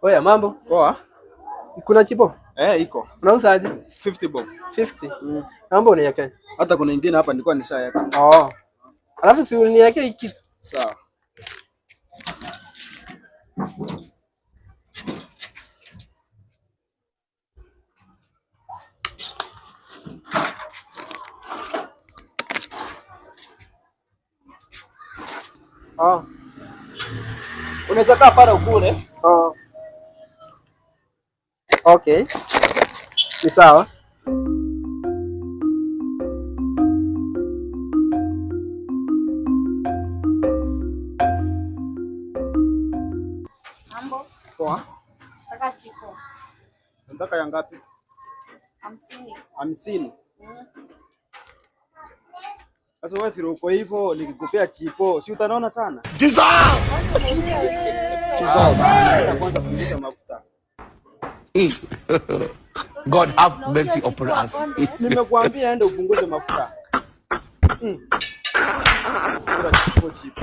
Oya, mambo poa. Kuna chipo iko. Unauzaje? 50 bob. 50. Mambo uniweke. Hata kuna nyingine hapa nilikuwa nishaweka. Alafu si uniweke hiki kitu. Sawa. Unaweza kaa pale ukule. Okay. Ni sawa. Mambo. Poa. Nataka chipo. Unataka ya ngapi? 50. 50. Sasa wewe firo uko hivyo nikikupea chipo, si utanaona sana? Kwanza punguza mafuta. God have mercy upon us. Nimekuambia ende upunguze mafuta. Chipo.